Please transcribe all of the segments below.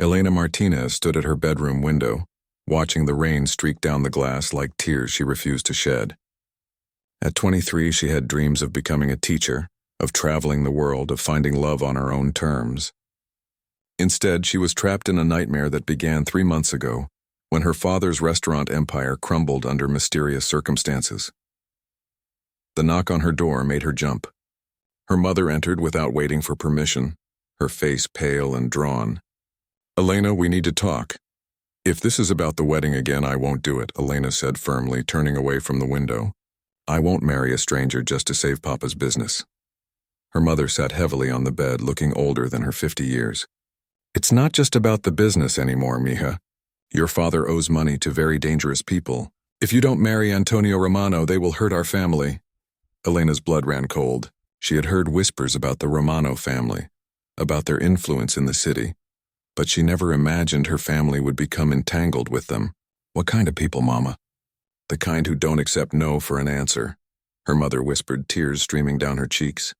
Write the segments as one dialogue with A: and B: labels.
A: Elena Martinez stood at her bedroom window, watching the rain streak down the glass like tears she refused to shed. At 23, she had dreams of becoming a teacher, of traveling the world, of finding love on her own terms. Instead, she was trapped in a nightmare that began 3 months ago, when her father's restaurant empire crumbled under mysterious circumstances. The knock on her door made her jump. Her mother entered without waiting for permission, her face pale and drawn. "Elena, we need to talk." "If this is about the wedding again, I won't do it," Elena said firmly, turning away from the window. "I won't marry a stranger just to save Papa's business." Her mother sat heavily on the bed, looking older than her 50 years. "It's not just about the business anymore, mija. Your father owes money to very dangerous people. If you don't marry Antonio Romano, they will hurt our family." Elena's blood ran cold. She had heard whispers about the Romano family, about their influence in the city, but she never imagined her family would become entangled with them. "What kind of people, Mama?" "The kind who don't accept no for an answer," her mother whispered, tears streaming down her cheeks.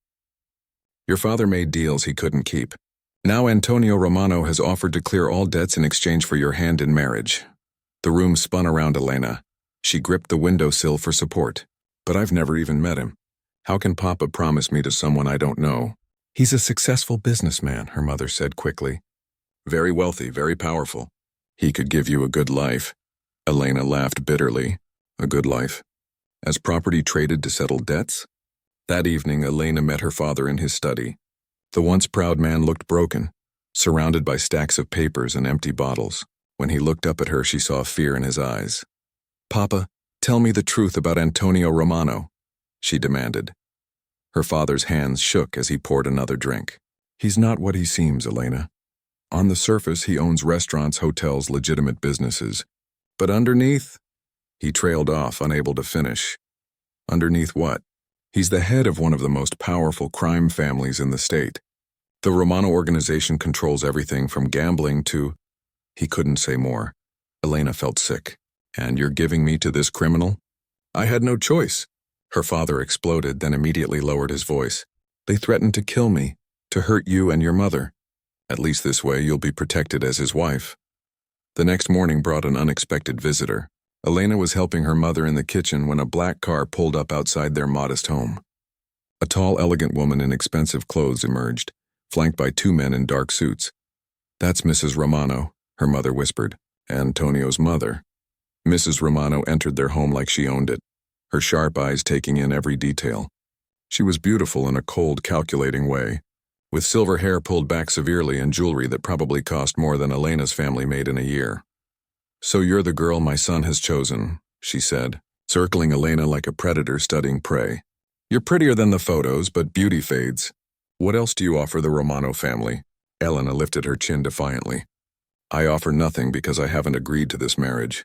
A: "Your father made deals he couldn't keep. Now Antonio Romano has offered to clear all debts in exchange for your hand in marriage." The room spun around Elena. She gripped the windowsill for support. "But I've never even met him. How can Papa promise me to someone I don't know?" "He's a successful businessman," her mother said quickly. "Very wealthy, very powerful. He could give you a good life." Elena laughed bitterly. A good life? As property traded to settle debts? That evening, Elena met her father in his study. The once proud man looked broken, surrounded by stacks of papers and empty bottles. When he looked up at her, she saw fear in his eyes. "Papa, tell me the truth about Antonio Romano," she demanded. Her father's hands shook as he poured another drink. "He's not what he seems, Elena. On the surface, he owns restaurants, hotels, legitimate businesses. But underneath..." He trailed off, unable to finish. "Underneath what?" "He's the head of one of the most powerful crime families in the state. The Romano organization controls everything from gambling to..." He couldn't say more. Elena felt sick. "And you're giving me to this criminal?" "I had no choice." Her father exploded, then immediately lowered his voice. "They threatened to kill me, to hurt you and your mother. At least this way you'll be protected as his wife." The next morning brought an unexpected visitor. Elena was helping her mother in the kitchen when a black car pulled up outside their modest home. A tall, elegant woman in expensive clothes emerged, flanked by 2 men in dark suits. "That's Mrs. Romano," her mother whispered. "Antonio's mother." Mrs. Romano entered their home like she owned it, her sharp eyes taking in every detail. She was beautiful in a cold, calculating way, with silver hair pulled back severely and jewelry that probably cost more than Elena's family made in a year. "So you're the girl my son has chosen," she said, circling Elena like a predator studying prey. "You're prettier than the photos, but beauty fades. What else do you offer the Romano family?" Elena lifted her chin defiantly. "I offer nothing because I haven't agreed to this marriage."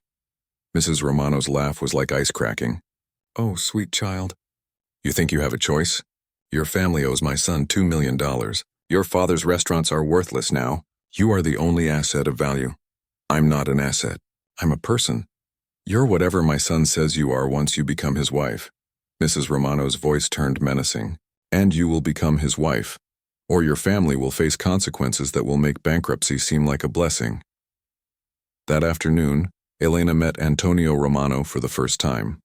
A: Mrs. Romano's laugh was like ice cracking. "Oh, sweet child. You think you have a choice? Your family owes my son $2 million. Your father's restaurants are worthless now. You are the only asset of value." "I'm not an asset. I'm a person. You're whatever my son says you are once you become his wife." Mrs. Romano's voice turned menacing. "And you will become his wife, or your family will face consequences that will make bankruptcy seem like a blessing." That afternoon, Elena met Antonio Romano for the first time.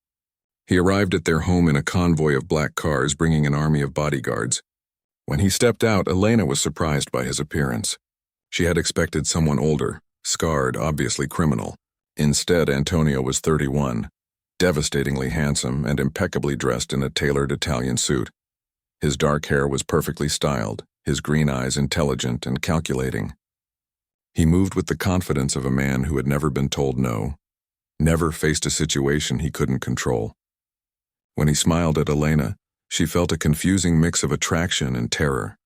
A: He arrived at their home in a convoy of black cars bringing an army of bodyguards. When he stepped out, Elena was surprised by his appearance. She had expected someone older, scarred, obviously criminal. Instead, Antonio was 31, devastatingly handsome and impeccably dressed in a tailored Italian suit. His dark hair was perfectly styled, his green eyes intelligent and calculating. He moved with the confidence of a man who had never been told no, never faced a situation he couldn't control. When he smiled at Elena, she felt a confusing mix of attraction and terror.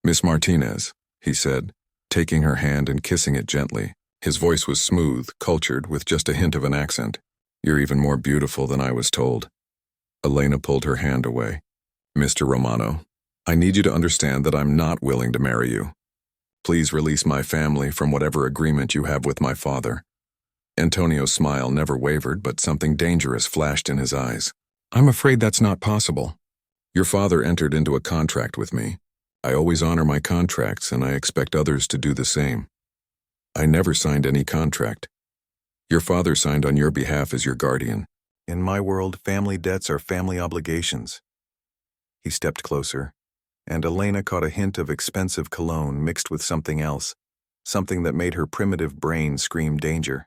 A: "Miss Martinez," he said, taking her hand and kissing it gently. His voice was smooth, cultured, with just a hint of an accent. "You're even more beautiful than I was told." Elena pulled her hand away. "Mr. Romano, I need you to understand that I'm not willing to marry you. Please release my family from whatever agreement you have with my father." Antonio's smile never wavered, but something dangerous flashed in his eyes. "I'm afraid that's not possible. Your father entered into a contract with me. I always honor my contracts, and I expect others to do the same." I never signed any contract. Your father signed on your behalf as your guardian. In my world, family debts are family obligations. He stepped closer, and Elena caught a hint of expensive cologne mixed with something else, something that made her primitive brain scream danger.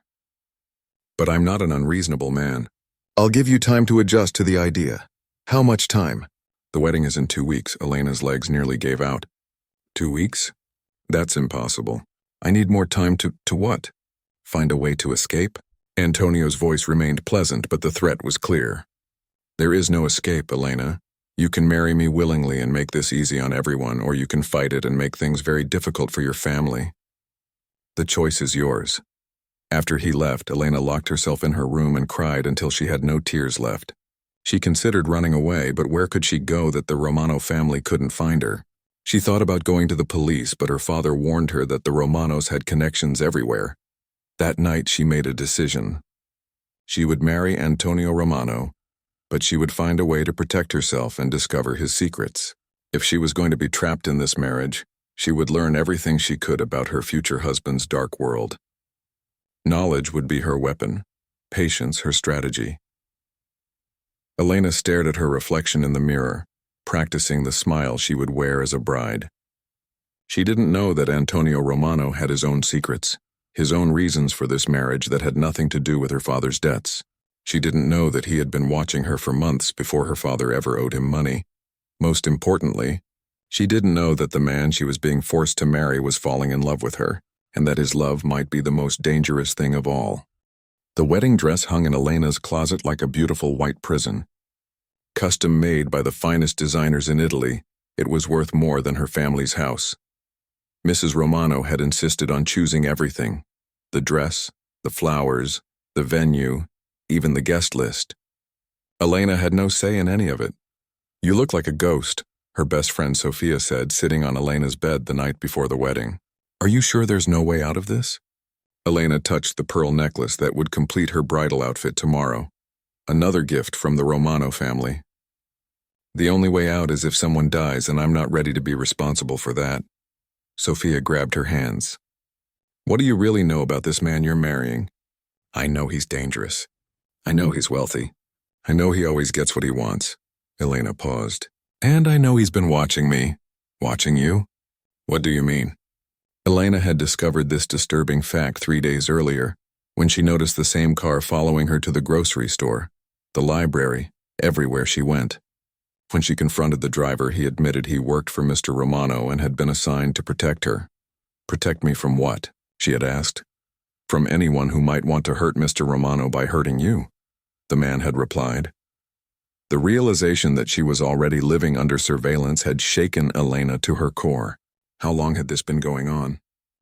A: But I'm not an unreasonable man. I'll give you time to adjust to the idea. How much time? The wedding is in 2 weeks. Elena's legs nearly gave out. 2 weeks? That's impossible. I need more time to what? Find a way to escape? Antonio's voice remained pleasant, but the threat was clear. There is no escape, Elena. You can marry me willingly and make this easy on everyone, or you can fight it and make things very difficult for your family. The choice is yours. After he left, Elena locked herself in her room and cried until she had no tears left. She considered running away, but where could she go that the Romano family couldn't find her? She thought about going to the police, but her father warned her that the Romanos had connections everywhere. That night she made a decision. She would marry Antonio Romano, but she would find a way to protect herself and discover his secrets. If she was going to be trapped in this marriage, she would learn everything she could about her future husband's dark world. Knowledge would be her weapon, patience her strategy. Elena stared at her reflection in the mirror, practicing the smile she would wear as a bride. She didn't know that Antonio Romano had his own secrets, his own reasons for this marriage that had nothing to do with her father's debts. She didn't know that he had been watching her for months before her father ever owed him money. Most importantly, she didn't know that the man she was being forced to marry was falling in love with her, and that his love might be the most dangerous thing of all. The wedding dress hung in Elena's closet like a beautiful white prison. Custom made by the finest designers in Italy, it was worth more than her family's house. Mrs. Romano had insisted on choosing everything: the dress, the flowers, the venue, even the guest list. Elena had no say in any of it. "You look like a ghost," her best friend Sophia said, sitting on Elena's bed the night before the wedding. "Are you sure there's no way out of this?" Elena touched the pearl necklace that would complete her bridal outfit tomorrow. Another gift from the Romano family. "The only way out is if someone dies, and I'm not ready to be responsible for that." Sophia grabbed her hands. "What do you really know about this man you're marrying?" "I know he's dangerous. I know he's wealthy. I know he always gets what he wants." Elena paused. "And I know he's been watching me." "Watching you? What do you mean?" Elena had discovered this disturbing fact 3 days earlier, when she noticed the same car following her to the grocery store, the library, everywhere she went. When she confronted the driver, he admitted he worked for Mr. Romano and had been assigned to protect her. "Protect me from what?" she had asked. "From anyone who might want to hurt Mr. Romano by hurting you," the man had replied. The realization that she was already living under surveillance had shaken Elena to her core. How long had this been going on?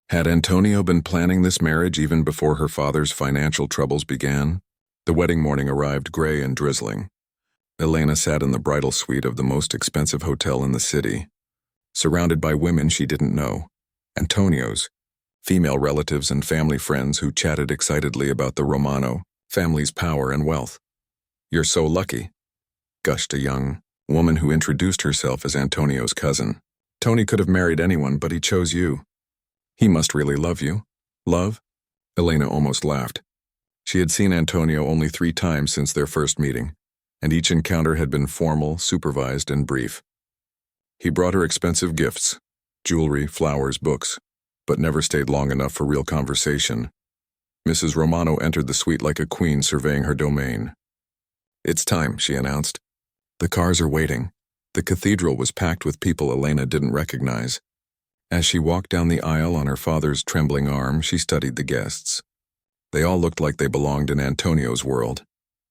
A: Had Antonio been planning this marriage even before her father's financial troubles began? The wedding morning arrived gray and drizzling. Elena sat in the bridal suite of the most expensive hotel in the city, surrounded by women she didn't know, Antonio's, female relatives and family friends who chatted excitedly about the Romano family's power and wealth. "You're so lucky," gushed a young woman who introduced herself as Antonio's cousin. "Tony could have married anyone, but he chose you. He must really love you." "Love?" Elena almost laughed. She had seen Antonio only 3 times since their first meeting, and each encounter had been formal, supervised, and brief. He brought her expensive gifts, jewelry, flowers, books, but never stayed long enough for real conversation. Mrs. Romano entered the suite like a queen surveying her domain. "It's time," she announced. "The cars are waiting." The cathedral was packed with people Elena didn't recognize. As she walked down the aisle on her father's trembling arm, she studied the guests. They all looked like they belonged in Antonio's world.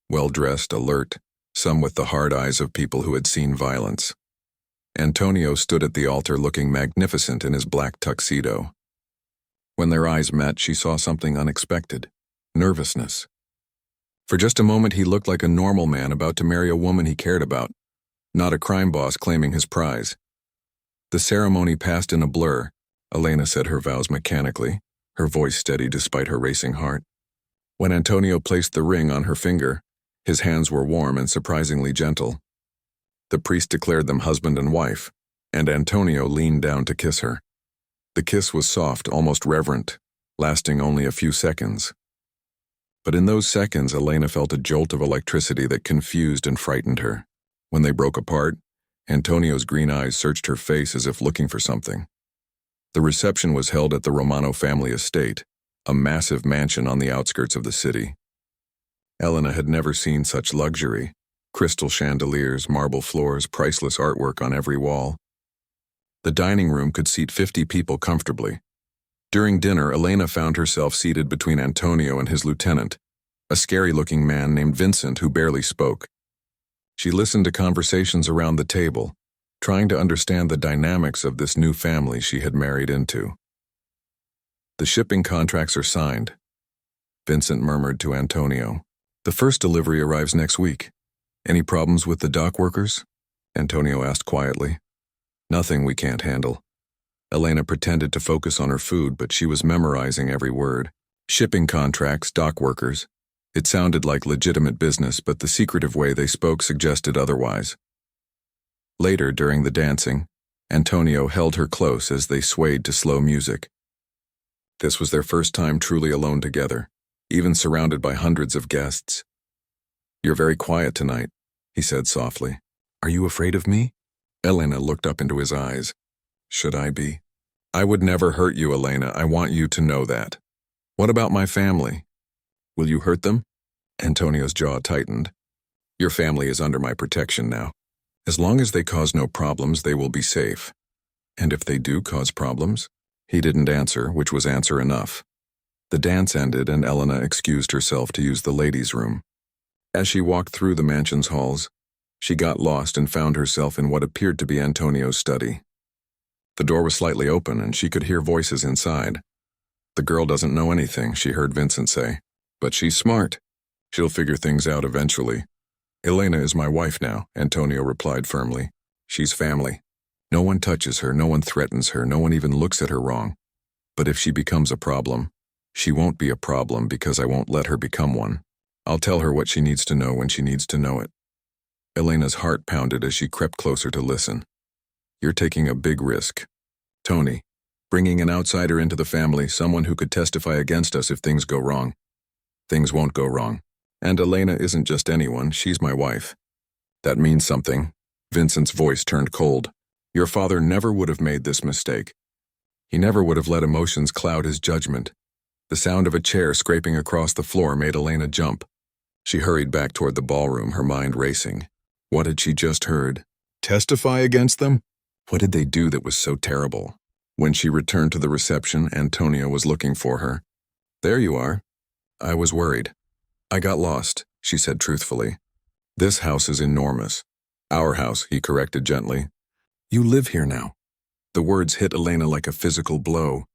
A: Well-dressed, alert, some with the hard eyes of people who had seen violence. Antonio stood at the altar looking magnificent in his black tuxedo. When their eyes met, she saw something unexpected: nervousness. For just a moment, he looked like a normal man about to marry a woman he cared about, not a crime boss claiming his prize. The ceremony passed in a blur. Elena said her vows mechanically, her voice steady despite her racing heart. When Antonio placed the ring on her finger, his hands were warm and surprisingly gentle. The priest declared them husband and wife, and Antonio leaned down to kiss her. The kiss was soft, almost reverent, lasting only a few seconds. But in those seconds, Elena felt a jolt of electricity that confused and frightened her. When they broke apart, Antonio's green eyes searched her face as if looking for something. The reception was held at the Romano family estate, a massive mansion on the outskirts of the city. Elena had never seen such luxury: crystal chandeliers, marble floors, priceless artwork on every wall. The dining room could seat 50 people comfortably. During dinner, Elena found herself seated between Antonio and his lieutenant, a scary-looking man named Vincent who barely spoke. She listened to conversations around the table, trying to understand the dynamics of this new family she had married into. "The shipping contracts are signed," Vincent murmured to Antonio. "The first delivery arrives next week. Any problems with the dock workers?" Antonio asked quietly. "Nothing we can't handle." Elena pretended to focus on her food, but she was memorizing every word. Shipping contracts, dock workers. It sounded like legitimate business, but the secretive way they spoke suggested otherwise. Later, during the dancing, Antonio held her close as they swayed to slow music. This was their first time truly alone together, even surrounded by hundreds of guests. "You're very quiet tonight," he said softly. "Are you afraid of me?" Elena looked up into his eyes. "Should I be?" "I would never hurt you, Elena. I want you to know that." "What about my family? Will you hurt them?" Antonio's jaw tightened. "Your family is under my protection now. As long as they cause no problems, they will be safe." "And if they do cause problems?" He didn't answer, which was answer enough. The dance ended and Elena excused herself to use the ladies' room. As she walked through the mansion's halls, she got lost and found herself in what appeared to be Antonio's study. The door was slightly open and she could hear voices inside. "The girl doesn't know anything," she heard Vincent say. "But she's smart. She'll figure things out eventually." "Elena is my wife now," Antonio replied firmly. "She's family. No one touches her, no one threatens her, no one even looks at her wrong. But if she becomes a problem, she won't be a problem because I won't let her become one. I'll tell her what she needs to know when she needs to know it." Elena's heart pounded as she crept closer to listen. "You're taking a big risk, Tony. Bringing an outsider into the family, someone who could testify against us if things go wrong. Things won't go wrong. And Elena isn't just anyone, she's my wife." "That means something." Vincent's voice turned cold. "Your father never would have made this mistake. He never would have let emotions cloud his judgment." The sound of a chair scraping across the floor made Elena jump. She hurried back toward the ballroom, her mind racing. What had she just heard? Testify against them? What did they do that was so terrible? When she returned to the reception, Antonio was looking for her. "There you are. I was worried. I got lost," she said truthfully. "This house is enormous." "Our house," he corrected gently. "You live here now." The words hit Elena like a physical blow.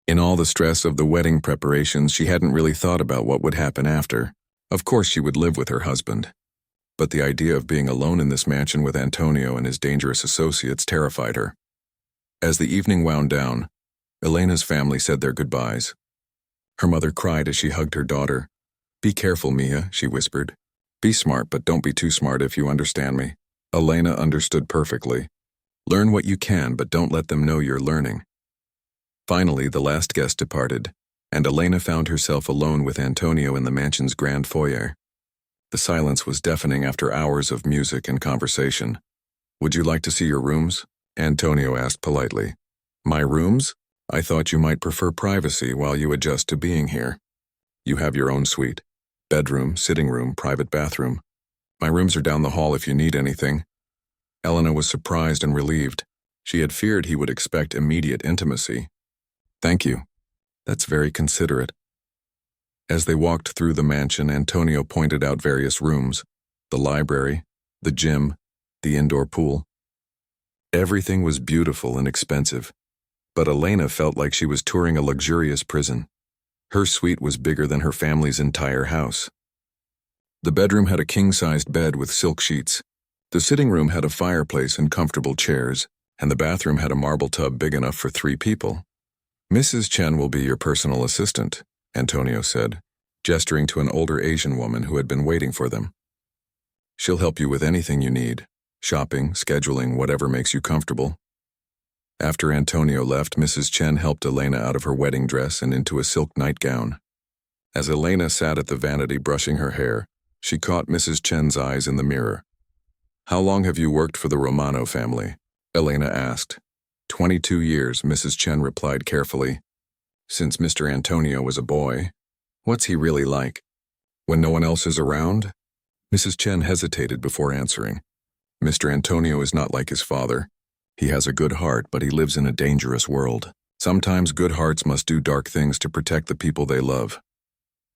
A: In all the stress of the wedding preparations, she hadn't really thought about what would happen after. Of course she would live with her husband. But the idea of being alone in this mansion with Antonio and his dangerous associates terrified her. As the evening wound down, Elena's family said their goodbyes. Her mother cried as she hugged her daughter. "Be careful, Mia," she whispered. "Be smart, but don't be too smart if you understand me." Elena understood perfectly. Learn what you can, but don't let them know you're learning. Finally, the last guest departed, and Elena found herself alone with Antonio in the mansion's grand foyer. The silence was deafening after hours of music and conversation. "Would you like to see your rooms?" Antonio asked politely. "My rooms? I thought you might prefer privacy while you adjust to being here." "You have your own suite. Bedroom, sitting room, private bathroom. My rooms are down the hall if you need anything." Elena was surprised and relieved. She had feared he would expect immediate intimacy. "Thank you. That's very considerate." As they walked through the mansion, Antonio pointed out various rooms: the library, the gym, the indoor pool. Everything was beautiful and expensive, but Elena felt like she was touring a luxurious prison. Her suite was bigger than her family's entire house. The bedroom had a king-sized bed with silk sheets. The sitting room had a fireplace and comfortable chairs, and the bathroom had a marble tub big enough for 3 people. "Mrs. Chen will be your personal assistant," Antonio said, gesturing to an older Asian woman who had been waiting for them. "She'll help you with anything you need, shopping, scheduling, whatever makes you comfortable." After Antonio left, Mrs. Chen helped Elena out of her wedding dress and into a silk nightgown. As Elena sat at the vanity brushing her hair, she caught Mrs. Chen's eyes in the mirror. "How long have you worked for the Romano family?" Elena asked. 22 years, Mrs. Chen replied carefully. "Since Mr. Antonio was a boy." "What's he really like?" "When no one else is around?" Mrs. Chen hesitated before answering. "Mr. Antonio is not like his father. He has a good heart, but he lives in a dangerous world. Sometimes good hearts must do dark things to protect the people they love."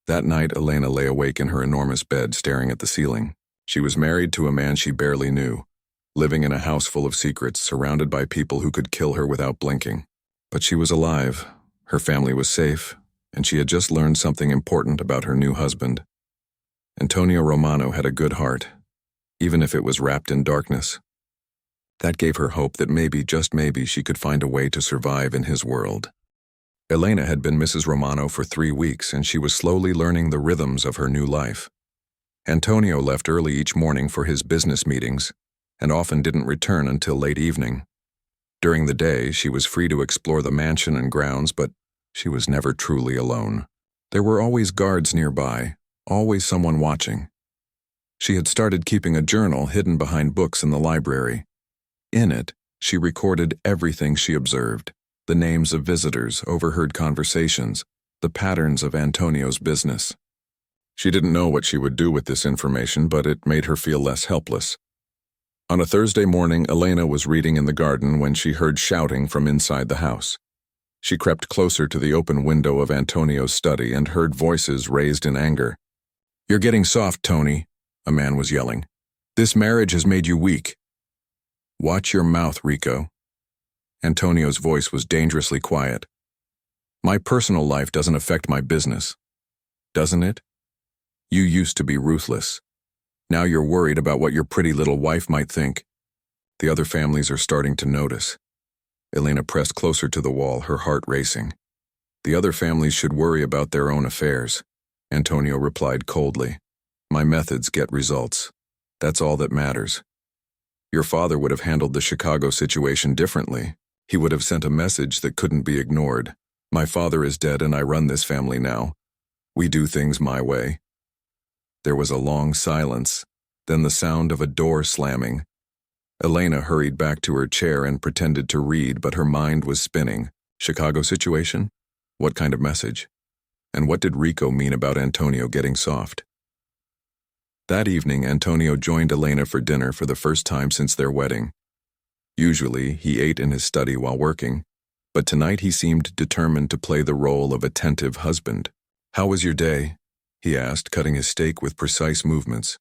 A: That night, Elena lay awake in her enormous bed, staring at the ceiling. She was married to a man she barely knew, living in a house full of secrets, surrounded by people who could kill her without blinking. But she was alive, her family was safe, and she had just learned something important about her new husband. Antonio Romano had a good heart, even if it was wrapped in darkness. That gave her hope that maybe, just maybe, she could find a way to survive in his world. Elena had been Mrs. Romano for 3 weeks, and she was slowly learning the rhythms of her new life. Antonio left early each morning for his business meetings, and often didn't return until late evening. During the day, she was free to explore the mansion and grounds, but she was never truly alone. There were always guards nearby, always someone watching. She had started keeping a journal hidden behind books in the library. In it, she recorded everything she observed: the names of visitors, overheard conversations, the patterns of Antonio's business. She didn't know what she would do with this information, but it made her feel less helpless. On a Thursday morning, Elena was reading in the garden when she heard shouting from inside the house. She crept closer to the open window of Antonio's study and heard voices raised in anger. "You're getting soft, Tony," a man was yelling. "This marriage has made you weak." "Watch your mouth, Rico." Antonio's voice was dangerously quiet. "My personal life doesn't affect my business. Doesn't it? You used to be ruthless. Now you're worried about what your pretty little wife might think. The other families are starting to notice." Elena pressed closer to the wall, her heart racing. "The other families should worry about their own affairs," Antonio replied coldly. "My methods get results. That's all that matters. Your father would have handled the Chicago situation differently. He would have sent a message that couldn't be ignored. My father is dead and I run this family now. We do things my way." There was a long silence, then the sound of a door slamming. Elena hurried back to her chair and pretended to read, but her mind was spinning. Chicago situation? What kind of message? And what did Rico mean about Antonio getting soft? That evening, Antonio joined Elena for dinner for the first time since their wedding. Usually, he ate in his study while working, but tonight he seemed determined to play the role of attentive husband. "How was your day?" he asked, cutting his steak with precise movements.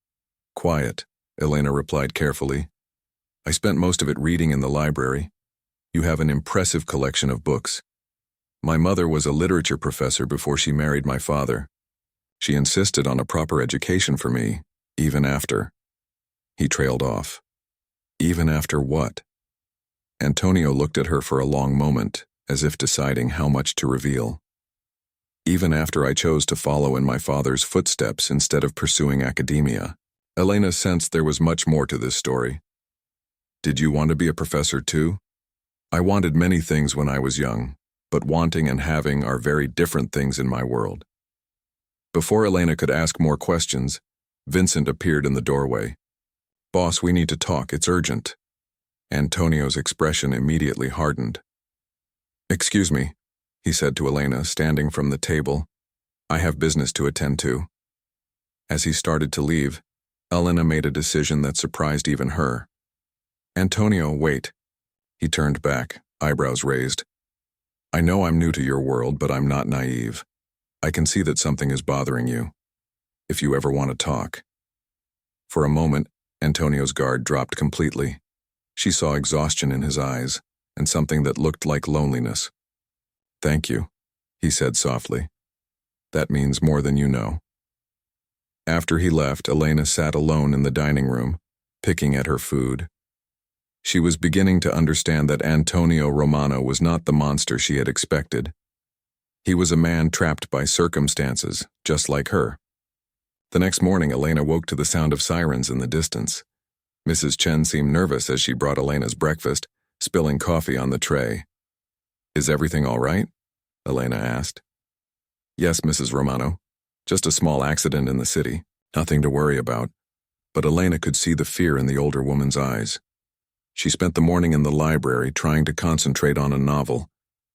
A: "Quiet," Elena replied carefully. "I spent most of it reading in the library. You have an impressive collection of books. My mother was a literature professor before she married my father. She insisted on a proper education for me, even after." He trailed off. Even after what? Antonio looked at her for a long moment, as if deciding how much to reveal. "Even after I chose to follow in my father's footsteps instead of pursuing academia." Elena sensed there was much more to this story. "Did you want to be a professor too?" "I wanted many things when I was young, but wanting and having are very different things in my world." Before Elena could ask more questions, Vincent appeared in the doorway. "Boss, we need to talk, it's urgent." Antonio's expression immediately hardened. "Excuse me," he said to Elena, standing from the table. "I have business to attend to." As he started to leave, Elena made a decision that surprised even her. "Antonio, wait." He turned back, eyebrows raised. "I know I'm new to your world, but I'm not naive. I can see that something is bothering you. If you ever want to talk." For a moment, Antonio's guard dropped completely. She saw exhaustion in his eyes, and something that looked like loneliness. "Thank you," he said softly. "That means more than you know." After he left, Elena sat alone in the dining room, picking at her food. She was beginning to understand that Antonio Romano was not the monster she had expected. He was a man trapped by circumstances, just like her. The next morning, Elena woke to the sound of sirens in the distance. Mrs. Chen seemed nervous as she brought Elena's breakfast, spilling coffee on the tray. "Is everything all right?" Elena asked. "Yes, Mrs. Romano. Just a small accident in the city. Nothing to worry about." But Elena could see the fear in the older woman's eyes. She spent the morning in the library trying to concentrate on a novel,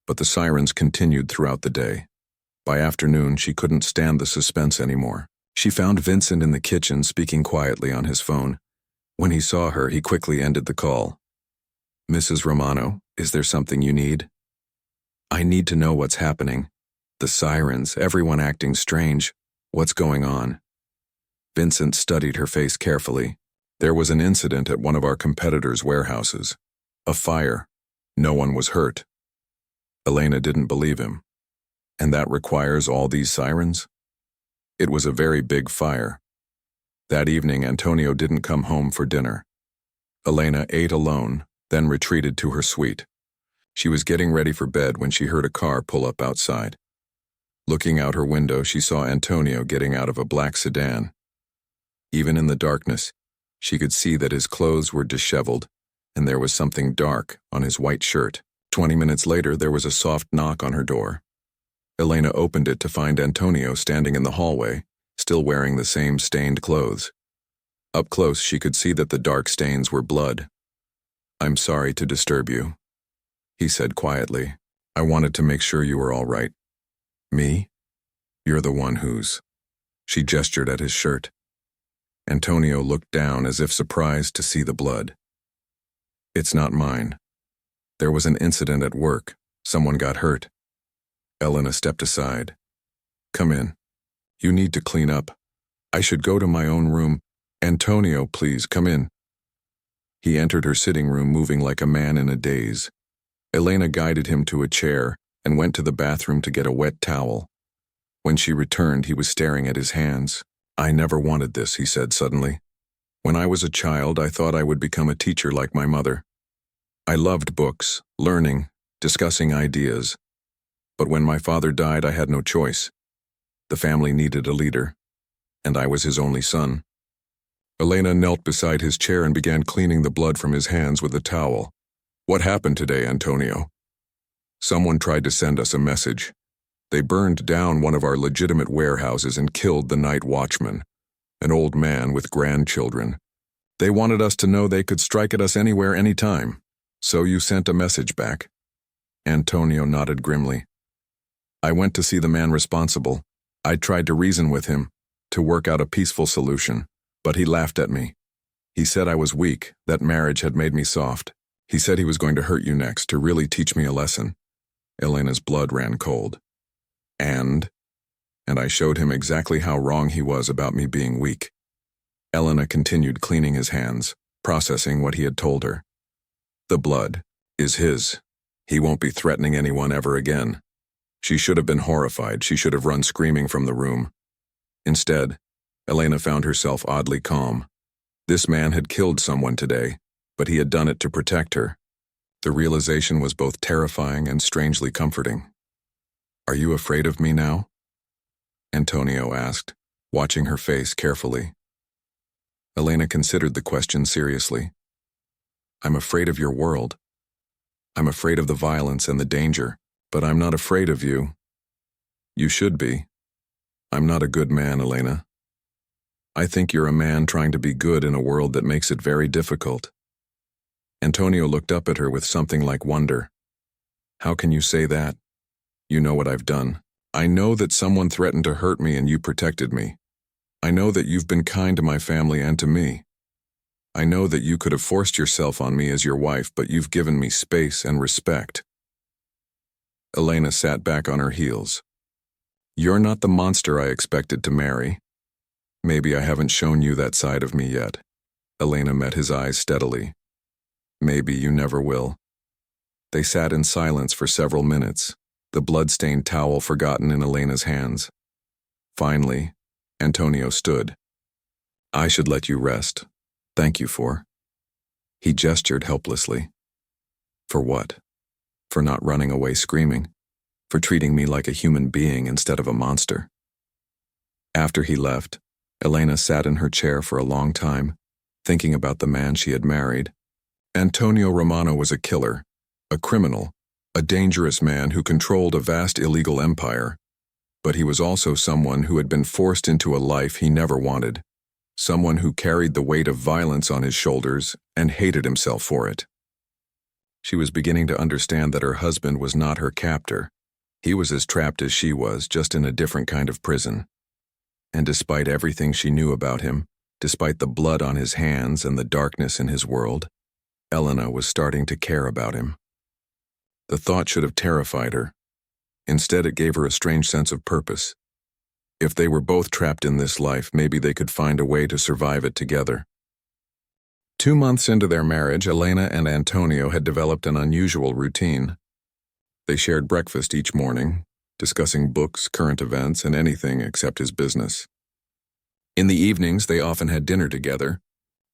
A: but the sirens continued throughout the day. By afternoon, she couldn't stand the suspense anymore. She found Vincent in the kitchen speaking quietly on his phone. When he saw her, he quickly ended the call. "Mrs. Romano, is there something you need?" "I need to know what's happening. The sirens, everyone acting strange. What's going on?" Vincent studied her face carefully. "There was an incident at one of our competitors' warehouses. A fire. No one was hurt." Elena didn't believe him. "And that requires all these sirens?" "It was a very big fire. That evening, Antonio didn't come home for dinner." Elena ate alone, then retreated to her suite. She was getting ready for bed when she heard a car pull up outside. Looking out her window, she saw Antonio getting out of a black sedan. Even in the darkness, she could see that his clothes were disheveled, and there was something dark on his white shirt. 20 minutes later, there was a soft knock on her door. Elena opened it to find Antonio standing in the hallway, still wearing the same stained clothes. Up close, she could see that the dark stains were blood. "I'm sorry to disturb you," he said quietly. "I wanted to make sure you were all right." "Me? You're the one who's..." She gestured at his shirt. Antonio looked down as if surprised to see the blood. "It's not mine. There was an incident at work. Someone got hurt." Elena stepped aside. "Come in. You need to clean up. I should go to my own room. Antonio, please, come in." He entered her sitting room moving like a man in a daze. Elena guided him to a chair and went to the bathroom to get a wet towel. When she returned, he was staring at his hands. "I never wanted this," he said suddenly. "When I was a child, I thought I would become a teacher like my mother. I loved books, learning, discussing ideas. But when my father died, I had no choice. The family needed a leader, and I was his only son." Elena knelt beside his chair and began cleaning the blood from his hands with a towel. "What happened today, Antonio?" "Someone tried to send us a message. They burned down one of our legitimate warehouses and killed the night watchman, an old man with grandchildren. They wanted us to know they could strike at us anywhere, anytime. So you sent a message back." Antonio nodded grimly. "I went to see the man responsible. I tried to reason with him, to work out a peaceful solution, but he laughed at me. He said I was weak, that marriage had made me soft. He said he was going to hurt you next, to really teach me a lesson." Elena's blood ran cold. And I showed him exactly how wrong he was about me being weak." Elena continued cleaning his hands, processing what he had told her. "The blood is his. He won't be threatening anyone ever again." She should have been horrified. She should have run screaming from the room. Instead, Elena found herself oddly calm. This man had killed someone today, but he had done it to protect her. The realization was both terrifying and strangely comforting. "Are you afraid of me now?" Antonio asked, watching her face carefully. Elena considered the question seriously. "I'm afraid of your world. I'm afraid of the violence and the danger, but I'm not afraid of you." "You should be. I'm not a good man, Elena. I think you're a man trying to be good in a world that makes it very difficult." Antonio looked up at her with something like wonder. "How can you say that? You know what I've done. I know that someone threatened to hurt me and you protected me. I know that you've been kind to my family and to me. I know that you could have forced yourself on me as your wife, but you've given me space and respect." Elena sat back on her heels. "You're not the monster I expected to marry. Maybe I haven't shown you that side of me yet." Elena met his eyes steadily. "Maybe you never will." They sat in silence for several minutes, the blood-stained towel forgotten in Elena's hands. Finally, Antonio stood. "I should let you rest. Thank you for..." He gestured helplessly. "For what? For not running away screaming? For treating me like a human being instead of a monster?" After he left, Elena sat in her chair for a long time, thinking about the man she had married. Antonio Romano was a killer, a criminal, a dangerous man who controlled a vast illegal empire. But he was also someone who had been forced into a life he never wanted, someone who carried the weight of violence on his shoulders and hated himself for it. She was beginning to understand that her husband was not her captor. He was as trapped as she was, just in a different kind of prison. And despite everything she knew about him, despite the blood on his hands and the darkness in his world, Elena was starting to care about him. The thought should have terrified her. Instead, it gave her a strange sense of purpose. If they were both trapped in this life, maybe they could find a way to survive it together. 2 months into their marriage, Elena and Antonio had developed an unusual routine. They shared breakfast each morning, discussing books, current events, and anything except his business. In the evenings, they often had dinner together,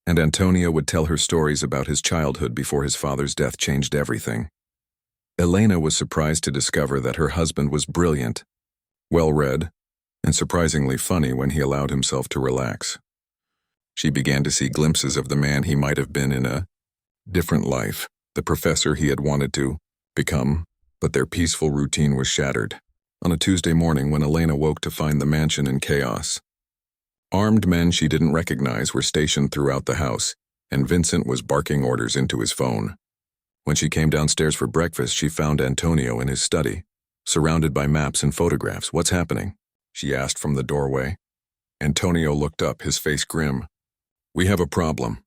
A: and Antonio would tell her stories about his childhood before his father's death changed everything. Elena was surprised to discover that her husband was brilliant, well-read, and surprisingly funny when he allowed himself to relax. She began to see glimpses of the man he might have been in a different life, the professor he had wanted to become, but their peaceful routine was shattered on a Tuesday morning when Elena woke to find the mansion in chaos. Armed men she didn't recognize were stationed throughout the house, and Vincent was barking orders into his phone. When she came downstairs for breakfast, she found Antonio in his study, surrounded by maps and photographs. "What's happening?" she asked from the doorway. Antonio looked up, his face grim. "We have a problem.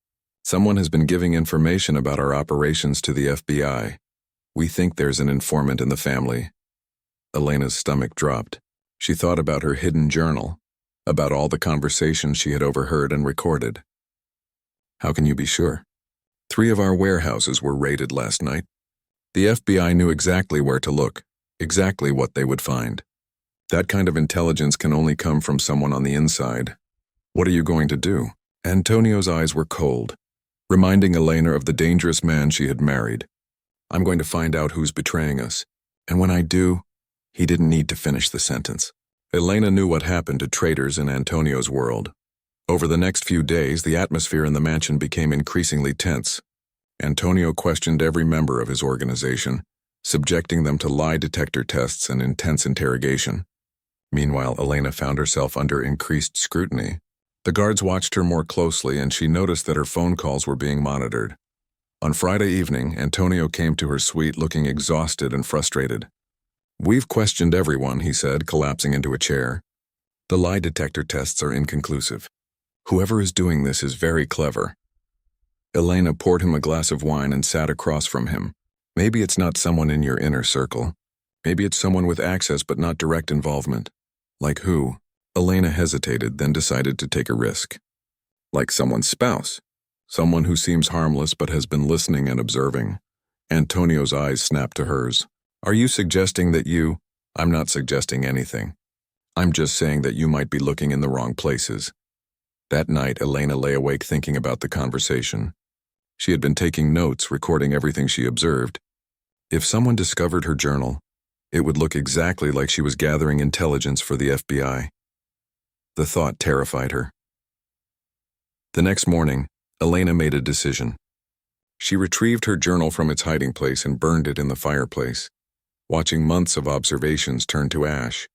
A: Someone has been giving information about our operations to the FBI. We think there's an informant in the family." Elena's stomach dropped. She thought about her hidden journal, about all the conversations she had overheard and recorded. "How can you be sure?" 3 of our warehouses were raided last night. The FBI knew exactly where to look, exactly what they would find. That kind of intelligence can only come from someone on the inside. "What are you going to do?" Antonio's eyes were cold, reminding Elena of the dangerous man she had married. "I'm going to find out who's betraying us. And when I do..." He didn't need to finish the sentence. Elena knew what happened to traitors in Antonio's world. Over the next few days, the atmosphere in the mansion became increasingly tense. Antonio questioned every member of his organization, subjecting them to lie detector tests and intense interrogation. Meanwhile, Elena found herself under increased scrutiny. The guards watched her more closely, and she noticed that her phone calls were being monitored. On Friday evening, Antonio came to her suite looking exhausted and frustrated. "We've questioned everyone," he said, collapsing into a chair. "The lie detector tests are inconclusive. Whoever is doing this is very clever." Elena poured him a glass of wine and sat across from him. "Maybe it's not someone in your inner circle. Maybe it's someone with access but not direct involvement." "Like who?" Elena hesitated, then decided to take a risk. "Like someone's spouse. Someone who seems harmless but has been listening and observing." Antonio's eyes snapped to hers. "Are you suggesting that you..." "I'm not suggesting anything. I'm just saying that you might be looking in the wrong places." That night, Elena lay awake thinking about the conversation. She had been taking notes, recording everything she observed. If someone discovered her journal, it would look exactly like she was gathering intelligence for the FBI. The thought terrified her. The next morning, Elena made a decision. She retrieved her journal from its hiding place and burned it in the fireplace, watching months of observations turn to ash.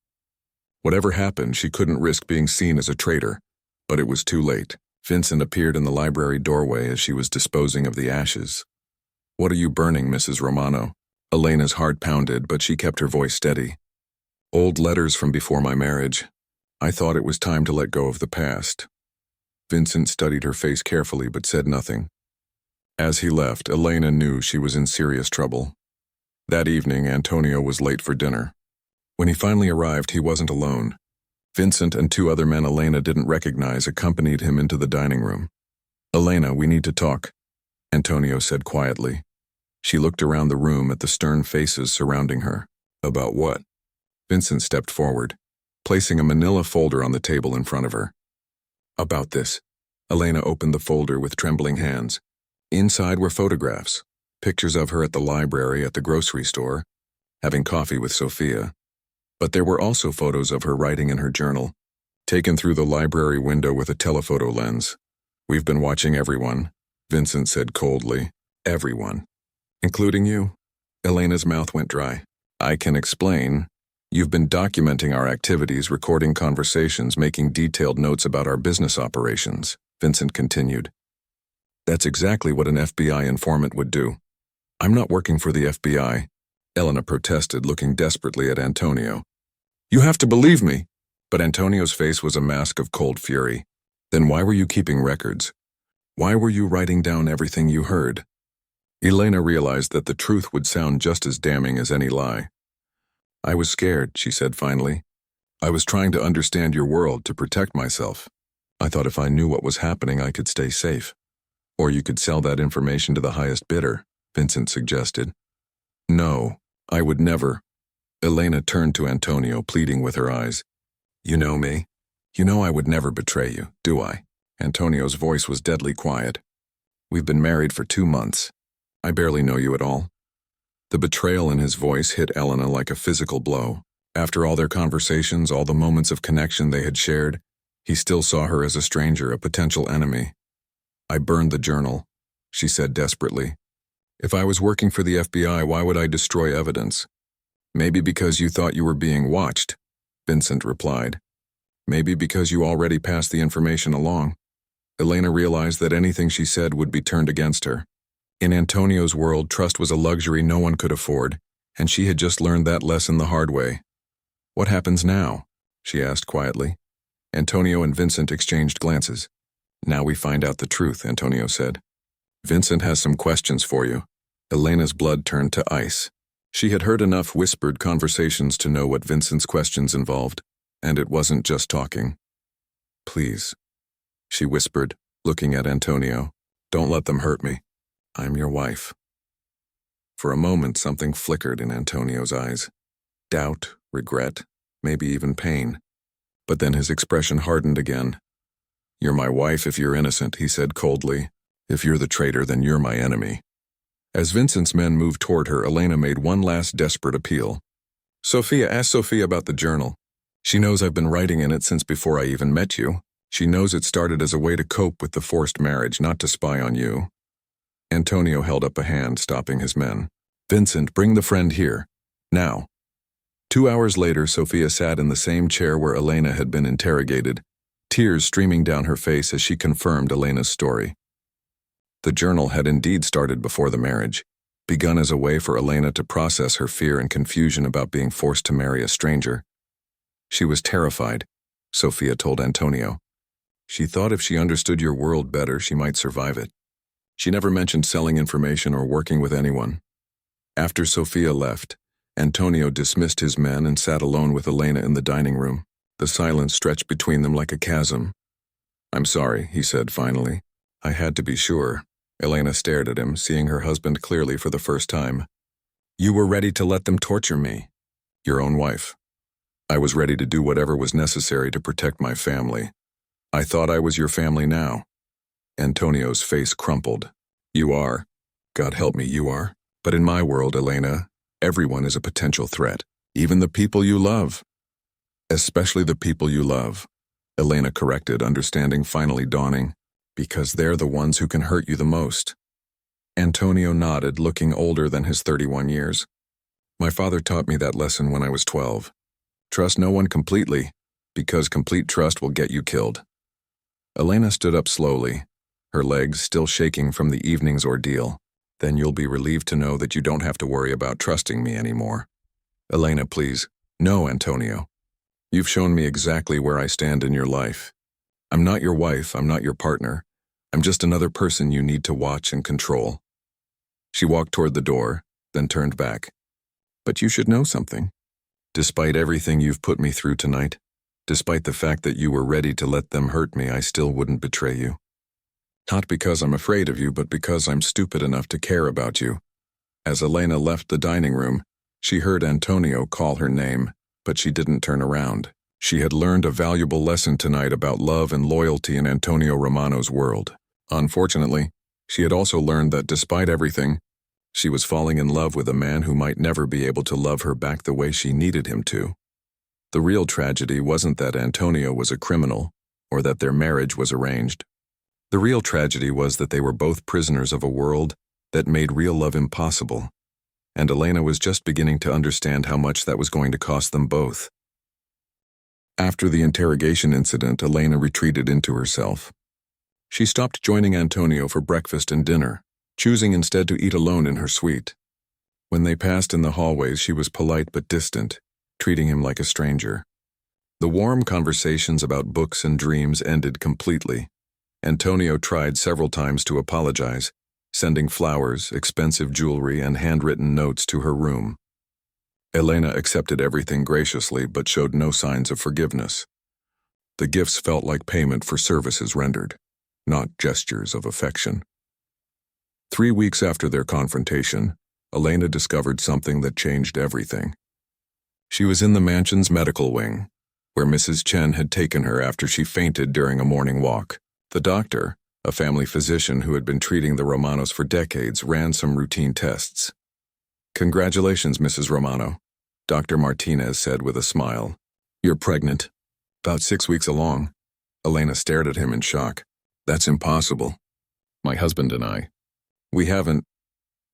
A: Whatever happened, she couldn't risk being seen as a traitor. But it was too late. Vincent appeared in the library doorway as she was disposing of the ashes. "What are you burning, Mrs. Romano?" Elena's heart pounded, but she kept her voice steady. "Old letters from before my marriage. I thought it was time to let go of the past." Vincent studied her face carefully but said nothing. As he left, Elena knew she was in serious trouble. That evening, Antonio was late for dinner. When he finally arrived, he wasn't alone. Vincent and 2 other men Elena didn't recognize accompanied him into the dining room. "Elena, we need to talk," Antonio said quietly. She looked around the room at the stern faces surrounding her. "About what?" Vincent stepped forward, placing a manila folder on the table in front of her. "About this." Elena opened the folder with trembling hands. Inside were photographs, pictures of her at the library, at the grocery store, having coffee with Sophia. But there were also photos of her writing in her journal, taken through the library window with a telephoto lens. "We've been watching everyone," Vincent said coldly. Everyone. Including you? Elena's mouth went dry. I can explain. You've been documenting our activities, recording conversations, making detailed notes about our business operations, Vincent continued. That's exactly what an FBI informant would do. I'm not working for the FBI, Elena protested, looking desperately at Antonio. You have to believe me. But Antonio's face was a mask of cold fury. Then why were you keeping records? Why were you writing down everything you heard? Elena realized that the truth would sound just as damning as any lie. I was scared, she said finally. I was trying to understand your world, to protect myself. I thought if I knew what was happening, I could stay safe. Or you could sell that information to the highest bidder, Vincent suggested. No, I would never. Elena turned to Antonio, pleading with her eyes. You know me. You know I would never betray you, do I? Antonio's voice was deadly quiet. We've been married for 2 months. I barely know you at all. The betrayal in his voice hit Elena like a physical blow. After all their conversations, all the moments of connection they had shared, he still saw her as a stranger, a potential enemy. I burned the journal, she said desperately. If I was working for the FBI, why would I destroy evidence? Maybe because you thought you were being watched, Vincent replied. Maybe because you already passed the information along. Elena realized that anything she said would be turned against her. In Antonio's world, trust was a luxury no one could afford, and she had just learned that lesson the hard way. What happens now? She asked quietly. Antonio and Vincent exchanged glances. Now we find out the truth, Antonio said. Vincent has some questions for you. Elena's blood turned to ice. She had heard enough whispered conversations to know what Vincent's questions involved, and it wasn't just talking. Please, she whispered, looking at Antonio. Don't let them hurt me. I'm your wife. For a moment, something flickered in Antonio's eyes. Doubt, regret, maybe even pain. But then his expression hardened again. You're my wife if you're innocent, he said coldly. If you're the traitor, then you're my enemy. As Vincent's men moved toward her, Elena made one last desperate appeal. Ask Sophia about the journal. She knows I've been writing in it since before I even met you. She knows it started as a way to cope with the forced marriage, not to spy on you. Antonio held up a hand, stopping his men. Vincent, bring the friend here. Now. 2 hours later, Sophia sat in the same chair where Elena had been interrogated, tears streaming down her face as she confirmed Elena's story. The journal had indeed started before the marriage, begun as a way for Elena to process her fear and confusion about being forced to marry a stranger. She was terrified, Sophia told Antonio. She thought if she understood your world better, she might survive it. She never mentioned selling information or working with anyone. After Sophia left, Antonio dismissed his men and sat alone with Elena in the dining room. The silence stretched between them like a chasm. I'm sorry, he said finally. I had to be sure. Elena stared at him, seeing her husband clearly for the first time. You were ready to let them torture me. Your own wife. I was ready to do whatever was necessary to protect my family. I thought I was your family now. Antonio's face crumpled. You are. God help me, you are. But in my world, Elena, everyone is a potential threat. Even the people you love. Especially the people you love, Elena corrected, understanding finally dawning. Because they're the ones who can hurt you the most. Antonio nodded, looking older than his 31 years. My father taught me that lesson when I was 12. Trust no one completely, because complete trust will get you killed. Elena stood up slowly, her legs still shaking from the evening's ordeal. Then you'll be relieved to know that you don't have to worry about trusting me anymore. Elena, please. No, Antonio. You've shown me exactly where I stand in your life. I'm not your wife, I'm not your partner. I'm just another person you need to watch and control. She walked toward the door, then turned back. But you should know something. Despite everything you've put me through tonight, despite the fact that you were ready to let them hurt me, I still wouldn't betray you. Not because I'm afraid of you, but because I'm stupid enough to care about you. As Elena left the dining room, she heard Antonio call her name, but she didn't turn around. She had learned a valuable lesson tonight about love and loyalty in Antonio Romano's world. Unfortunately, she had also learned that despite everything, she was falling in love with a man who might never be able to love her back the way she needed him to. The real tragedy wasn't that Antonio was a criminal, or that their marriage was arranged. The real tragedy was that they were both prisoners of a world that made real love impossible, and Elena was just beginning to understand how much that was going to cost them both. After the interrogation incident, Elena retreated into herself. She stopped joining Antonio for breakfast and dinner, choosing instead to eat alone in her suite. When they passed in the hallways, she was polite but distant, treating him like a stranger. The warm conversations about books and dreams ended completely. Antonio tried several times to apologize, sending flowers, expensive jewelry, and handwritten notes to her room. Elena accepted everything graciously but showed no signs of forgiveness. The gifts felt like payment for services rendered, not gestures of affection. 3 weeks after their confrontation, Elena discovered something that changed everything. She was in the mansion's medical wing, where Mrs. Chen had taken her after she fainted during a morning walk. The doctor, a family physician who had been treating the Romanos for decades, ran some routine tests. "Congratulations, Mrs. Romano," Dr. Martinez said with a smile. "You're pregnant. About 6 weeks along." Elena stared at him in shock. "That's impossible. My husband and I. We haven't."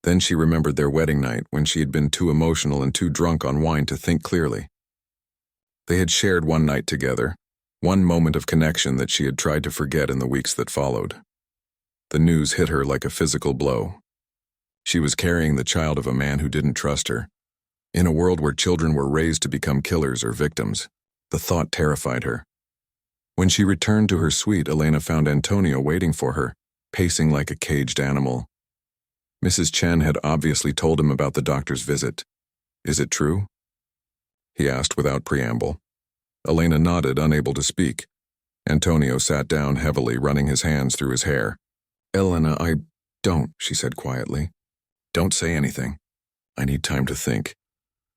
A: Then she remembered their wedding night when she had been too emotional and too drunk on wine to think clearly. They had shared one night together, one moment of connection that she had tried to forget in the weeks that followed. The news hit her like a physical blow. She was carrying the child of a man who didn't trust her. In a world where children were raised to become killers or victims, the thought terrified her. When she returned to her suite, Elena found Antonio waiting for her, pacing like a caged animal. Mrs. Chen had obviously told him about the doctor's visit. "Is it true?" he asked without preamble. Elena nodded, unable to speak. Antonio sat down heavily, running his hands through his hair. "Elena, I don't," she said quietly. "Don't say anything. I need time to think."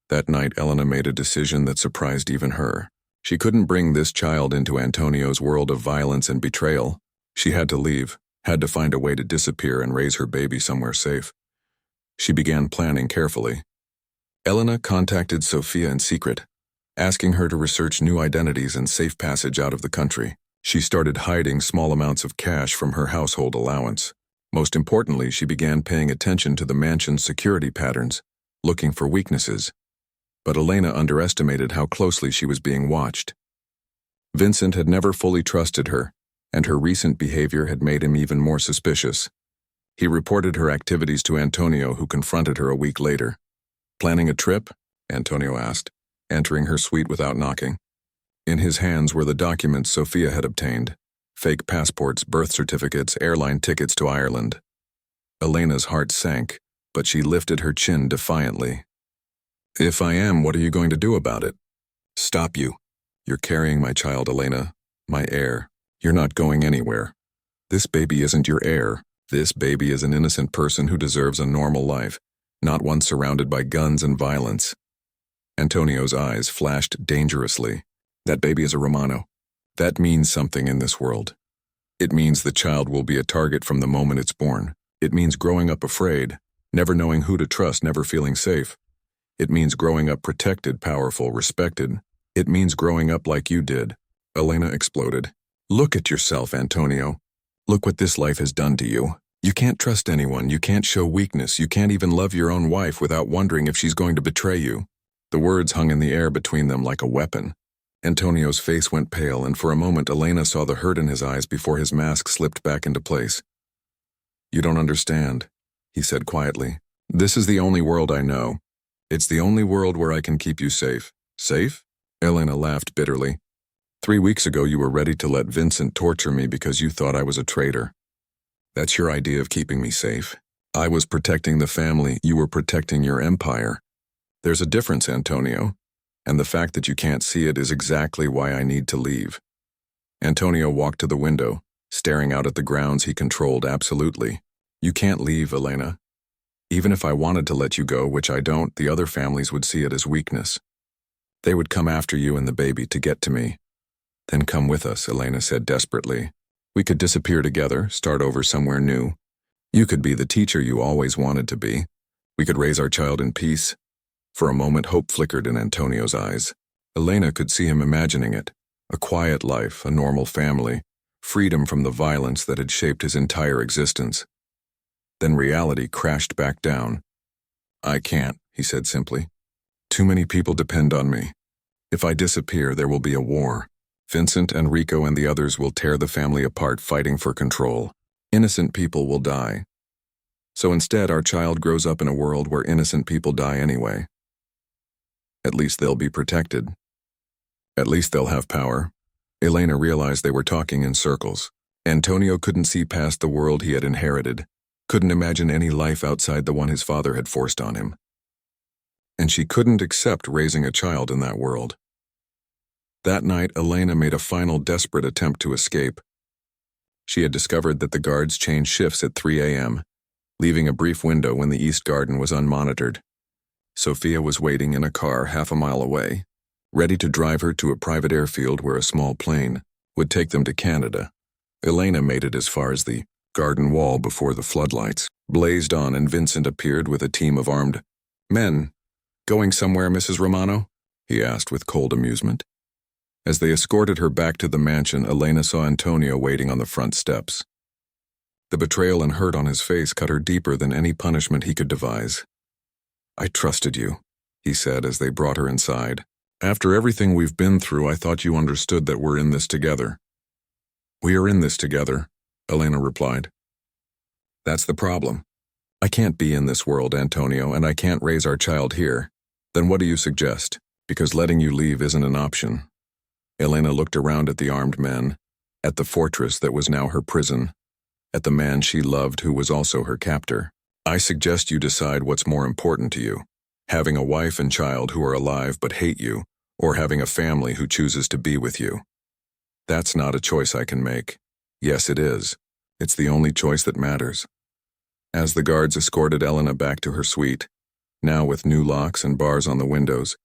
A: That night, Elena made a decision that surprised even her. She couldn't bring this child into Antonio's world of violence and betrayal. She had to leave, had to find a way to disappear and raise her baby somewhere safe. She began planning carefully. Elena contacted Sofia in secret, asking her to research new identities and safe passage out of the country. She started hiding small amounts of cash from her household allowance. Most importantly, she began paying attention to the mansion's security patterns, looking for weaknesses. But Elena underestimated how closely she was being watched. Vincent had never fully trusted her, and her recent behavior had made him even more suspicious. He reported her activities to Antonio, who confronted her a week later. "Planning a trip?" Antonio asked, entering her suite without knocking. In his hands were the documents Sofia had obtained: fake passports, birth certificates, airline tickets to Ireland. Elena's heart sank, but she lifted her chin defiantly. "If I am, what are you going to do about it?" "Stop you. You're carrying my child, Elena, my heir. You're not going anywhere. This baby isn't your heir. This baby is an innocent person who deserves a normal life, not one surrounded by guns and violence." Antonio's eyes flashed dangerously. "That baby is a Romano. That means something in this world. It means the child will be a target from the moment it's born. It means growing up afraid, never knowing who to trust, never feeling safe. It means growing up protected, powerful, respected. It means growing up like you did." Elena exploded. "Look at yourself, Antonio. Look what this life has done to you. You can't trust anyone, you can't show weakness, you can't even love your own wife without wondering if she's going to betray you." The words hung in the air between them like a weapon. Antonio's face went pale, and for a moment Elena saw the hurt in his eyes before his mask slipped back into place. "You don't understand," he said quietly. "This is the only world I know. It's the only world where I can keep you safe." "Safe?" Elena laughed bitterly. 3 weeks ago you were ready to let Vincent torture me because you thought I was a traitor. That's your idea of keeping me safe. I was protecting the family, you were protecting your empire. There's a difference, Antonio, and the fact that you can't see it is exactly why I need to leave." Antonio walked to the window, staring out at the grounds he controlled absolutely. "You can't leave, Elena. Even if I wanted to let you go, which I don't, the other families would see it as weakness. They would come after you and the baby to get to me." "Then come with us," Elena said desperately. "We could disappear together, start over somewhere new. You could be the teacher you always wanted to be. We could raise our child in peace." For a moment, hope flickered in Antonio's eyes. Elena could see him imagining it. A quiet life, a normal family, freedom from the violence that had shaped his entire existence. Then reality crashed back down. "I can't," he said simply. "Too many people depend on me. If I disappear, there will be a war. Vincent, Enrico, and the others will tear the family apart fighting for control. Innocent people will die. So instead, our child grows up in a world where innocent people die anyway. At least they'll be protected. At least they'll have power." Elena realized they were talking in circles. Antonio couldn't see past the world he had inherited, couldn't imagine any life outside the one his father had forced on him. And she couldn't accept raising a child in that world. That night, Elena made a final desperate attempt to escape. She had discovered that the guards changed shifts at 3 a.m., leaving a brief window when the East Garden was unmonitored. Sophia was waiting in a car half a mile away, ready to drive her to a private airfield where a small plane would take them to Canada. Elena made it as far as the garden wall before the floodlights blazed on and Vincent appeared with a team of armed men. "Going somewhere, Mrs. Romano?" he asked with cold amusement. As they escorted her back to the mansion, Elena saw Antonio waiting on the front steps. The betrayal and hurt on his face cut her deeper than any punishment he could devise. "I trusted you," he said as they brought her inside. "After everything we've been through, I thought you understood that we're in this together." "We are in this together," Elena replied. "That's the problem. I can't be in this world, Antonio, and I can't raise our child here. Then what do you suggest? Because letting you leave isn't an option." Elena looked around at the armed men, at the fortress that was now her prison, at the man she loved who was also her captor. "I suggest you decide what's more important to you, having a wife and child who are alive but hate you, or having a family who chooses to be with you. That's not a choice I can make. Yes, it is. It's the only choice that matters." As the guards escorted Elena back to her suite, now with new locks and bars on the windows,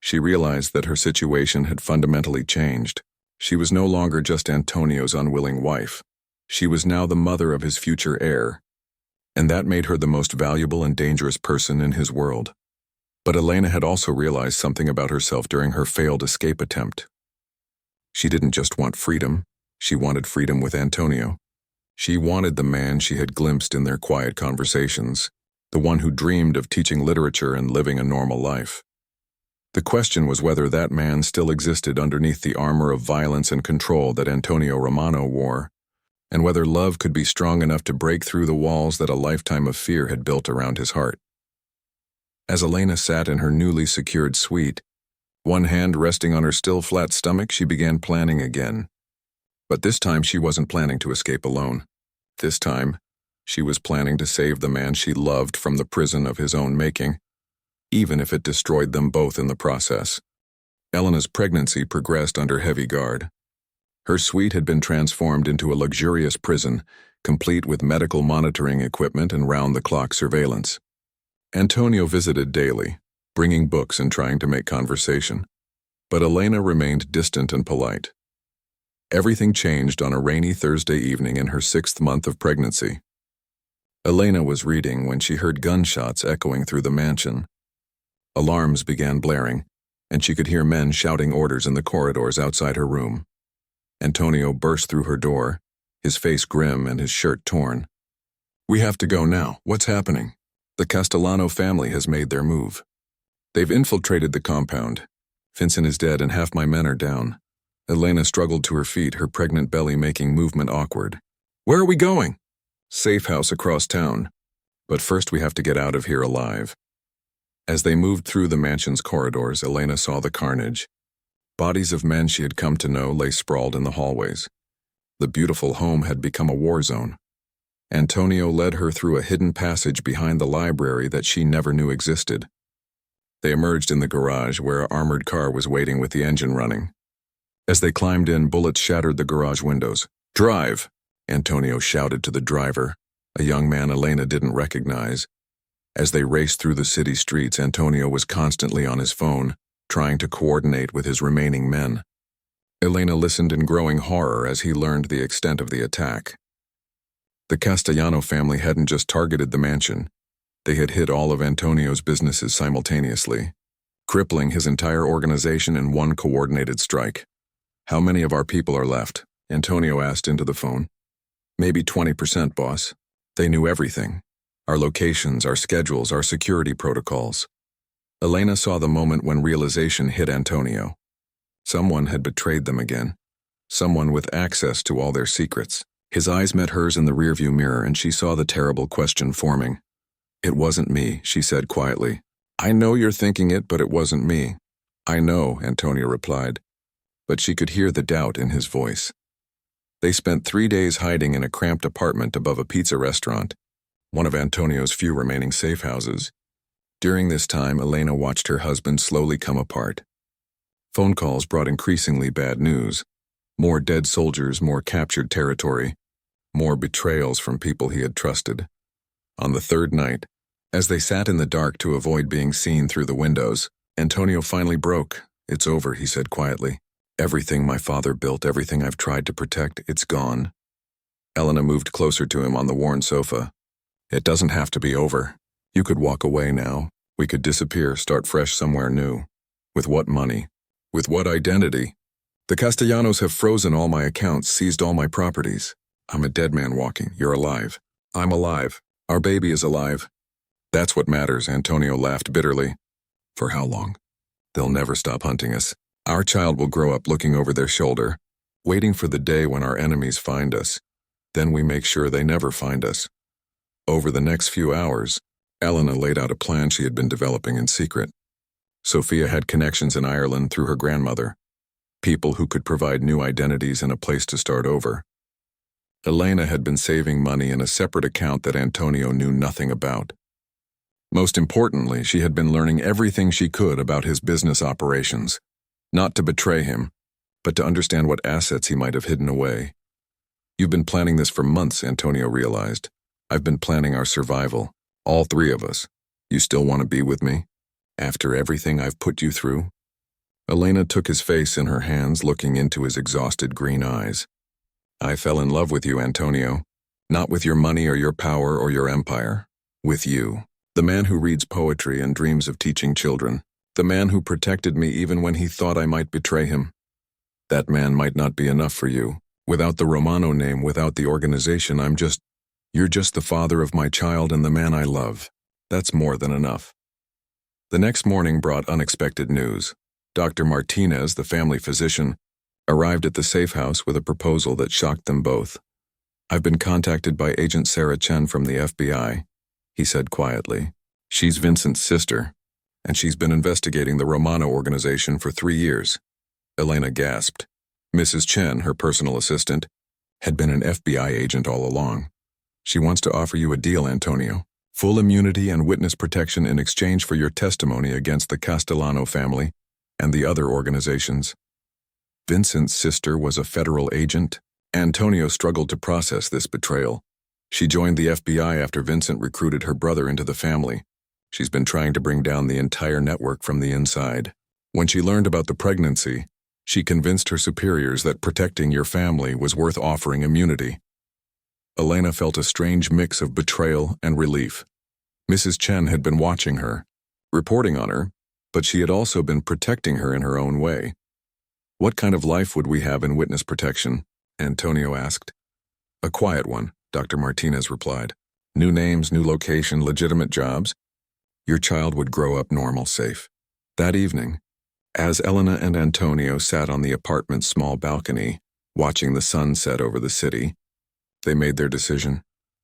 A: she realized that her situation had fundamentally changed. She was no longer just Antonio's unwilling wife. She was now the mother of his future heir, and that made her the most valuable and dangerous person in his world. But Elena had also realized something about herself during her failed escape attempt. She didn't just want freedom, she wanted freedom with Antonio. She wanted the man she had glimpsed in their quiet conversations, the one who dreamed of teaching literature and living a normal life. The question was whether that man still existed underneath the armor of violence and control that Antonio Romano wore, and whether love could be strong enough to break through the walls that a lifetime of fear had built around his heart. As Elena sat in her newly secured suite, one hand resting on her still flat stomach, she began planning again. But this time she wasn't planning to escape alone. This time, she was planning to save the man she loved from the prison of his own making, even if it destroyed them both in the process. Elena's pregnancy progressed under heavy guard. Her suite had been transformed into a luxurious prison, complete with medical monitoring equipment and round-the-clock surveillance. Antonio visited daily, bringing books and trying to make conversation. But Elena remained distant and polite. Everything changed on a rainy Thursday evening in her 6th month of pregnancy. Elena was reading when she heard gunshots echoing through the mansion. Alarms began blaring, and she could hear men shouting orders in the corridors outside her room. Antonio burst through her door, his face grim and his shirt torn. "We have to go now. What's happening?" "The Castellano family has made their move. They've infiltrated the compound. Vincent is dead and half my men are down." Elena struggled to her feet, her pregnant belly making movement awkward. "Where are we going?" "Safe house across town. But first we have to get out of here alive." As they moved through the mansion's corridors, Elena saw the carnage. Bodies of men she had come to know lay sprawled in the hallways. The beautiful home had become a war zone. Antonio led her through a hidden passage behind the library that she never knew existed. They emerged in the garage where an armored car was waiting with the engine running. As they climbed in, bullets shattered the garage windows. "Drive!" Antonio shouted to the driver, a young man Elena didn't recognize. As they raced through the city streets, Antonio was constantly on his phone, trying to coordinate with his remaining men. Elena listened in growing horror as he learned the extent of the attack. The Castellano family hadn't just targeted the mansion. They had hit all of Antonio's businesses simultaneously, crippling his entire organization in one coordinated strike. "How many of our people are left?" Antonio asked into the phone. "Maybe 20%, boss. They knew everything. Our locations, our schedules, our security protocols. Elena saw the moment when realization hit Antonio. Someone had betrayed them again. Someone with access to all their secrets. His eyes met hers in the rearview mirror, and she saw the terrible question forming. "It wasn't me," she said quietly. "I know you're thinking it, but it wasn't me." "I know," Antonio replied, but she could hear the doubt in his voice. They spent 3 days hiding in a cramped apartment above a pizza restaurant, one of Antonio's few remaining safe houses. During this time, Elena watched her husband slowly come apart. Phone calls brought increasingly bad news. More dead soldiers, more captured territory, more betrayals from people he had trusted. On the third night, as they sat in the dark to avoid being seen through the windows, Antonio finally broke. "It's over," he said quietly. "Everything my father built, everything I've tried to protect, it's gone." Elena moved closer to him on the worn sofa. "It doesn't have to be over. You could walk away now. We could disappear, start fresh somewhere new. With what money? With what identity? The Castellanos have frozen all my accounts, seized all my properties. I'm a dead man walking. You're alive. I'm alive. Our baby is alive. That's what matters," Antonio laughed bitterly. "For how long? They'll never stop hunting us. Our child will grow up looking over their shoulder, waiting for the day when our enemies find us. Then we make sure they never find us." Over the next few hours, Elena laid out a plan she had been developing in secret. Sophia had connections in Ireland through her grandmother, people who could provide new identities and a place to start over. Elena had been saving money in a separate account that Antonio knew nothing about. Most importantly, she had been learning everything she could about his business operations, not to betray him, but to understand what assets he might have hidden away. "You've been planning this for months," Antonio realized. "I've been planning our survival, all three of us. You still want to be with me? After everything I've put you through?" Elena took his face in her hands, looking into his exhausted green eyes. "I fell in love with you, Antonio. Not with your money or your power or your empire. With you. The man who reads poetry and dreams of teaching children. The man who protected me even when he thought I might betray him. That man might not be enough for you. Without the Romano name, without the organization, you're just the father of my child and the man I love. That's more than enough." The next morning brought unexpected news. Dr. Martinez, the family physician, arrived at the safe house with a proposal that shocked them both. "I've been contacted by Agent Sarah Chen from the FBI," he said quietly. "She's Vincent's sister, and she's been investigating the Romano organization for 3 years. Elena gasped. Mrs. Chen, her personal assistant, had been an FBI agent all along. "She wants to offer you a deal, Antonio. Full immunity and witness protection in exchange for your testimony against the Castellano family and the other organizations." Vincent's sister was a federal agent? Antonio struggled to process this betrayal. She joined the FBI after Vincent recruited her brother into the family. She's been trying to bring down the entire network from the inside. When she learned about the pregnancy, she convinced her superiors that protecting your family was worth offering immunity. Elena felt a strange mix of betrayal and relief. Mrs. Chen had been watching her, reporting on her, but she had also been protecting her in her own way. "What kind of life would we have in witness protection?" Antonio asked. "A quiet one," Dr. Martinez replied. "New names, new location, legitimate jobs. Your child would grow up normal, safe." That evening, as Elena and Antonio sat on the apartment's small balcony, watching the sun set over the city, they made their decision.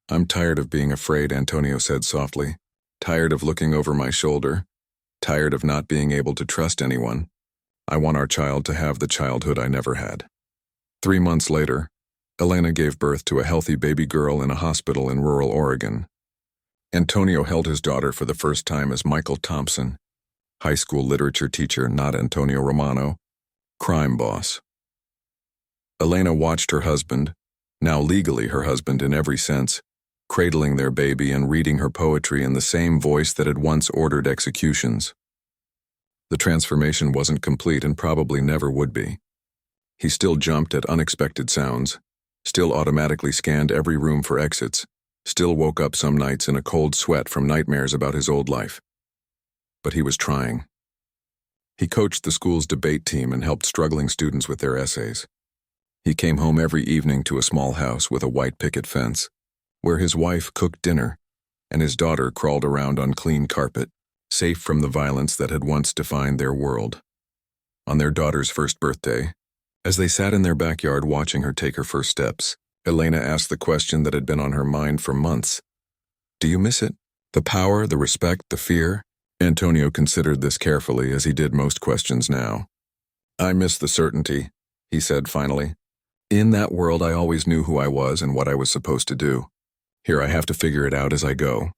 A: "I'm tired of being afraid," Antonio said softly. "Tired of looking over my shoulder. Tired of not being able to trust anyone. I want our child to have the childhood I never had." 3 months later, Elena gave birth to a healthy baby girl in a hospital in rural Oregon. Antonio held his daughter for the first time as Michael Thompson, high school literature teacher, not Antonio Romano, crime boss. Elena watched her husband, now legally her husband in every sense, cradling their baby and reading her poetry in the same voice that had once ordered executions. The transformation wasn't complete and probably never would be. He still jumped at unexpected sounds, still automatically scanned every room for exits, still woke up some nights in a cold sweat from nightmares about his old life. But he was trying. He coached the school's debate team and helped struggling students with their essays. He came home every evening to a small house with a white picket fence, where his wife cooked dinner, and his daughter crawled around on clean carpet, safe from the violence that had once defined their world. On their daughter's first birthday, as they sat in their backyard watching her take her first steps, Elena asked the question that had been on her mind for months. "Do you miss it? The power, the respect, the fear?" Antonio considered this carefully, as he did most questions now. "I miss the certainty," he said finally. "In that world, I always knew who I was and what I was supposed to do. Here I have to figure it out as I go.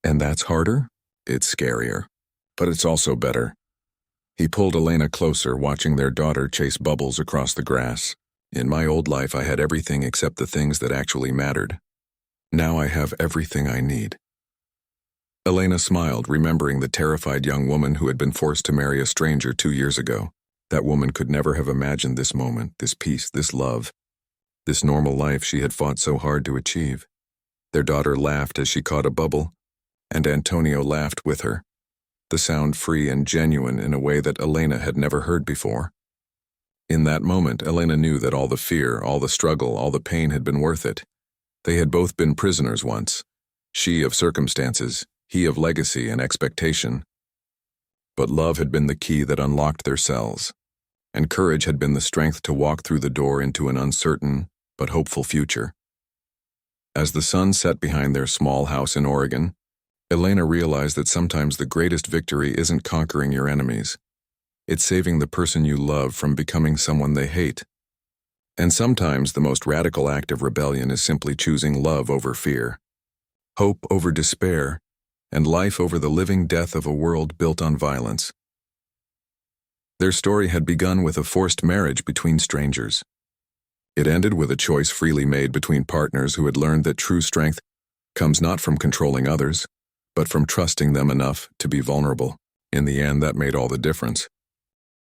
A: And that's harder? It's scarier. But it's also better." He pulled Elena closer, watching their daughter chase bubbles across the grass. "In my old life, I had everything except the things that actually mattered. Now I have everything I need." Elena smiled, remembering the terrified young woman who had been forced to marry a stranger 2 years ago. That woman could never have imagined this moment, this peace, this love, this normal life she had fought so hard to achieve. Their daughter laughed as she caught a bubble, and Antonio laughed with her, the sound free and genuine in a way that Elena had never heard before. In that moment, Elena knew that all the fear, all the struggle, all the pain had been worth it. They had both been prisoners once, she of circumstances, he of legacy and expectation. But love had been the key that unlocked their cells, and courage had been the strength to walk through the door into an uncertain but hopeful future. As the sun set behind their small house in Oregon, Elena realized that sometimes the greatest victory isn't conquering your enemies. It's saving the person you love from becoming someone they hate. And sometimes the most radical act of rebellion is simply choosing love over fear, hope over despair, and life over the living death of a world built on violence. Their story had begun with a forced marriage between strangers. It ended with a choice freely made between partners who had learned that true strength comes not from controlling others, but from trusting them enough to be vulnerable. In the end, that made all the difference.